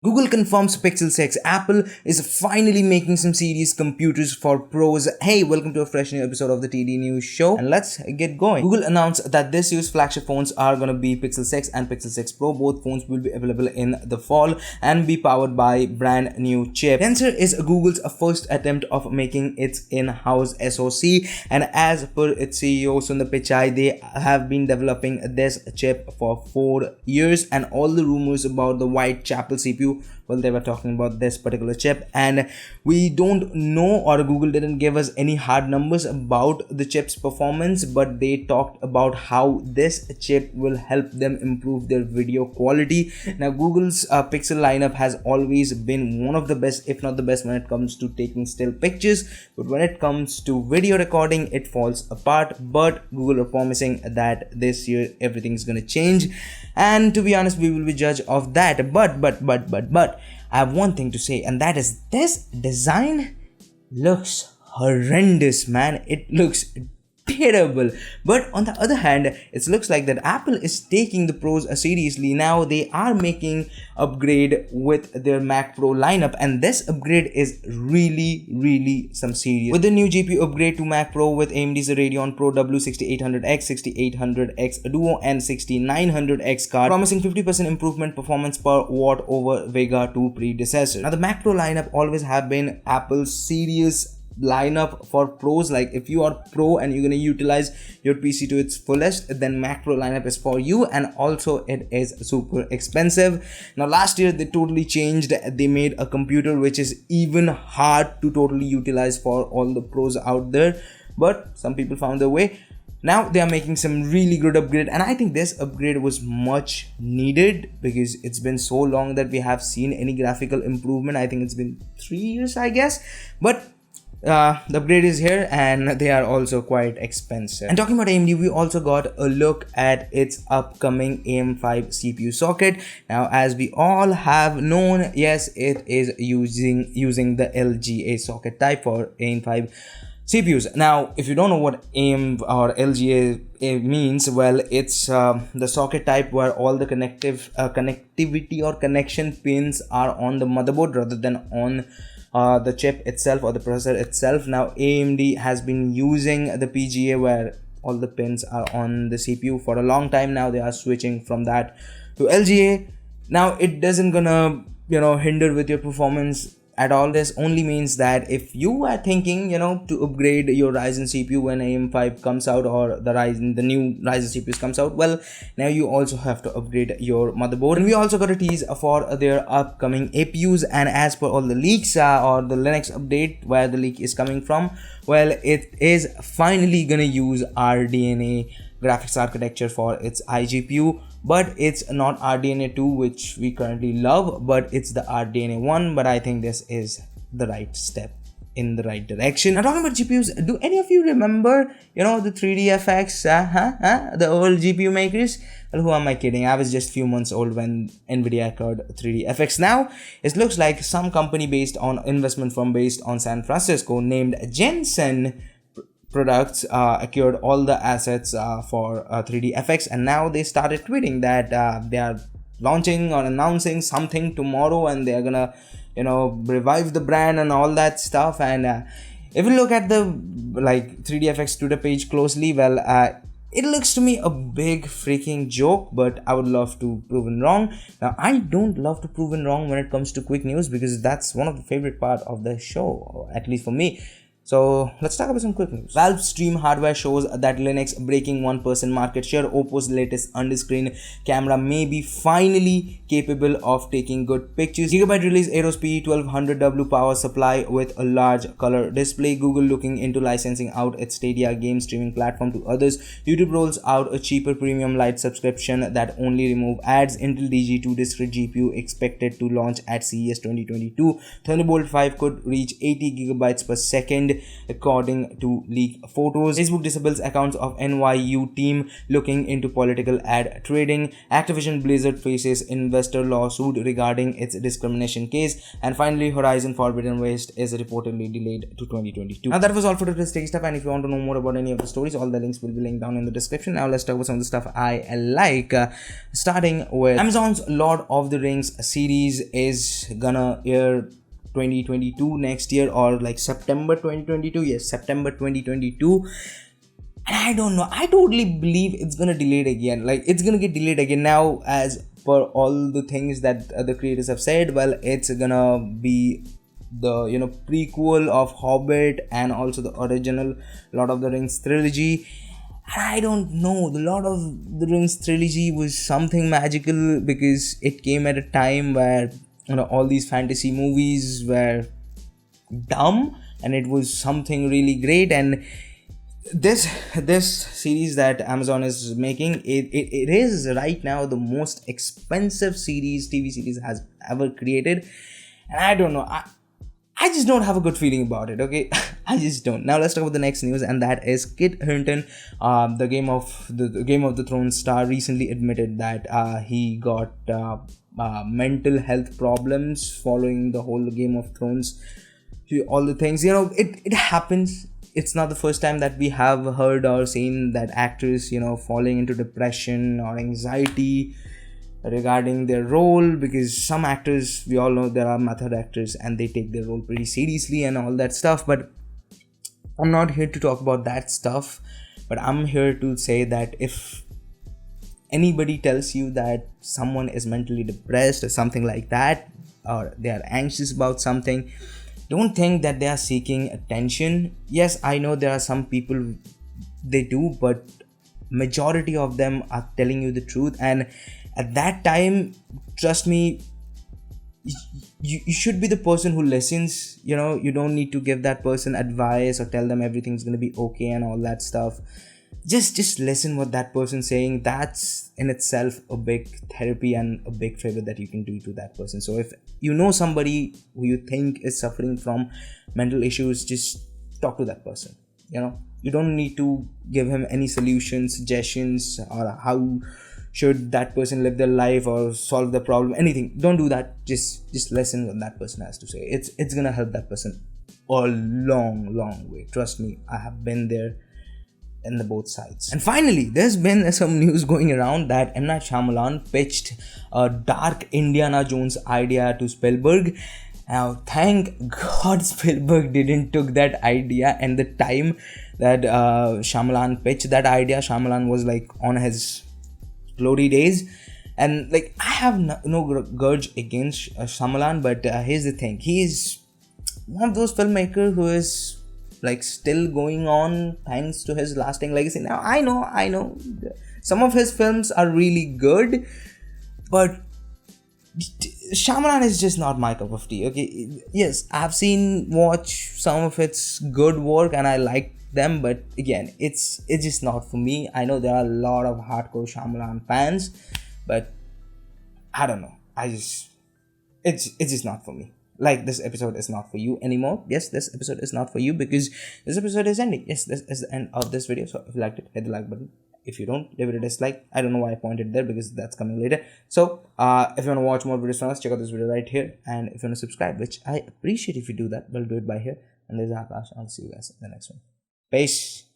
Google confirms Pixel 6. Apple is finally making some serious computers for pros. Hey, welcome to a fresh new episode of the TD News Show, and let's get going. Google announced that this year's flagship phones are gonna be Pixel 6 and Pixel 6 Pro. Both phones will be available in the fall and be powered by brand new chip. Tensor is Google's first attempt of making its in-house SoC, and as per its CEO Sundar Pichai, they have been developing this chip for 4 years, and all the rumors about the Whitechapel CPU, well, they were talking about this particular chip, and we don't know, or Google didn't give us any hard numbers about the chip's performance, but they talked about how this chip will help them improve their video quality. Now, Google's Pixel lineup has always been one of the best, if not the best, when it comes to taking still pictures, but when it comes to video recording, it falls apart. But Google are promising that this year everything's gonna change, and to be honest, we will be judged of that. But I have one thing to say, and that is this design looks horrendous, man. It looks terrible. But on the other hand, it looks like that Apple is taking the pros seriously. Now they are making upgrade with their Mac Pro lineup, and this upgrade is really some serious. With the new GPU upgrade to Mac Pro with AMD's Radeon Pro W6800X, 6800X Duo and 6900X card, promising 50% improvement performance per watt over Vega 2 predecessor. Now the Mac Pro lineup always have been Apple's serious lineup for pros. Like if you are pro and you're going to utilize your PC to its fullest, then Mac Pro lineup is for you, and also it is super expensive. Now last year they totally changed. They made a computer which is even hard to totally utilize for all the pros out there, but some people found their way. Now they are making some really good upgrade, and I think this upgrade was much needed because it's been so long that we have seen any graphical improvement. I think it's been 3 years, I guess, but the upgrade is here, and they are also quite expensive. And talking about AMD, we also got a look at its upcoming AM5 CPU socket. Now, as we all have known, yes, it is using the LGA socket type for AM5 CPUs. Now, if you don't know what AM or LGA means, well, it's the socket type where all the connectivity or connection pins are on the motherboard rather than on the chip itself or the processor itself. Now AMD has been using the PGA where all the pins are on the CPU for a long time. Now they are switching from that to LGA. Now it doesn't gonna hinder with your performance at all. This only means that if you are thinking to upgrade your Ryzen CPU when AM5 comes out, or the new Ryzen CPUs comes out, well, now you also have to upgrade your motherboard. And we also got a tease for their upcoming APUs, and as per all the leaks or the Linux update where the leak is coming from, well, it is finally gonna use RDNA graphics architecture for its iGPU, but it's not RDNA 2, which we currently love, but it's the RDNA 1. But I think this is the right step in the right direction. Now talking about GPUs, do any of you remember the 3DFX, the old GPU makers? Well, who am I kidding? I was just few months old when Nvidia acquired 3DFX. Now it looks like some company based on investment firm based on San Francisco named Jensen Products acquired all the assets for 3DFX, and now they started tweeting that they are launching or announcing something tomorrow, and they are gonna revive the brand and all that stuff. And if you look at the 3DFX Twitter page closely, well, it looks to me a big freaking joke, but I would love to proven wrong. Now I don't love to proven wrong when it comes to quick news, because that's one of the favorite part of the show, at least for me. So let's talk about some quick news. Valve Stream hardware shows that Linux breaking 1% market share. Oppo's latest under-screen camera may be finally capable of taking good pictures. Gigabyte release Aeros P1200W power supply with a large color display. Google looking into licensing out its Stadia game streaming platform to others. YouTube rolls out a cheaper premium light subscription that only remove ads. Intel DG2 discrete GPU expected to launch at CES 2022. Thunderbolt 5 could reach 80 gigabytes per second. suspended according to leaked photos. Facebook disables accounts of NYU team looking into political ad trading. Activision Blizzard faces investor lawsuit regarding its discrimination case. And finally, Horizon Forbidden West is reportedly delayed to 2022. Now that was all for today's Tech Stuff, and if you want to know more about any of the stories, all the links will be linked down in the description. Now let's talk about some of the stuff I like. Starting with Amazon's Lord of the Rings series is gonna air 2022 next year, or like September 2022. Yes, September 2022. And I don't know, I totally believe it's gonna delay it again. Like, it's gonna get delayed again now, as per all the things that the creators have said. Well, it's gonna be the prequel of Hobbit and also the original Lord of the Rings trilogy. And I don't know, the Lord of the Rings trilogy was something magical because it came at a time where all these fantasy movies were dumb, and it was something really great. And this series that Amazon is making, it is right now the most expensive TV series has ever created. And I don't know, I just don't have a good feeling about it, okay? I just don't. Now let's talk about the next news, and that is Kit Harington, the Game of the Thrones star, recently admitted that he got mental health problems following the whole Game of Thrones, all the things. It happens. It's not the first time that we have heard or seen that actors, falling into depression or anxiety regarding their role, because some actors, we all know, there are method actors and they take their role pretty seriously and all that stuff. But I'm not here to talk about that stuff, but I'm here to say that if anybody tells you that someone is mentally depressed or something like that, or they are anxious about something, don't think that they are seeking attention. Yes, I know there are some people they do, but majority of them are telling you the truth. And at that time, trust me, you should be the person who listens. You don't need to give that person advice or tell them everything's gonna be okay and all that stuff. Just listen what that person's saying. That's in itself a big therapy and a big favor that you can do to that person. So if you know somebody who you think is suffering from mental issues, just talk to that person. You don't need to give him any solutions, suggestions, or how should that person live their life or solve the problem, anything. Don't do that. Just listen what that person has to say. It's gonna help that person a long way. Trust me, I have been there in the both sides. And finally, there's been some news going around that M. Night Shyamalan pitched a dark Indiana Jones idea to Spielberg. Now, thank God Spielberg didn't took that idea. And the time that Shyamalan pitched that idea, Shyamalan was like on his glory days. And like, I have no grudge against Shyamalan, but here's the thing. He is one of those filmmakers who is like still going on thanks to his lasting legacy. Now, I know some of his films are really good, but Shyamalan is just not my cup of tea, okay? Yes, I've watched some of its good work and I like them, but again, it's just not for me. I know there are a lot of hardcore Shyamalan fans, but I don't know. It's just not for me. Like, this episode is not for you anymore. Yes, this episode is not for you because this episode is ending. Yes, this is the end of this video. So if you liked it, hit the like button. If you don't, leave it a dislike. I don't know why I pointed there because that's coming later. So if you want to watch more videos from us, check out this video right here. And if you want to subscribe, which I appreciate if you do that, well, do it by here. And there's our I'll see you guys in the next one. Peace.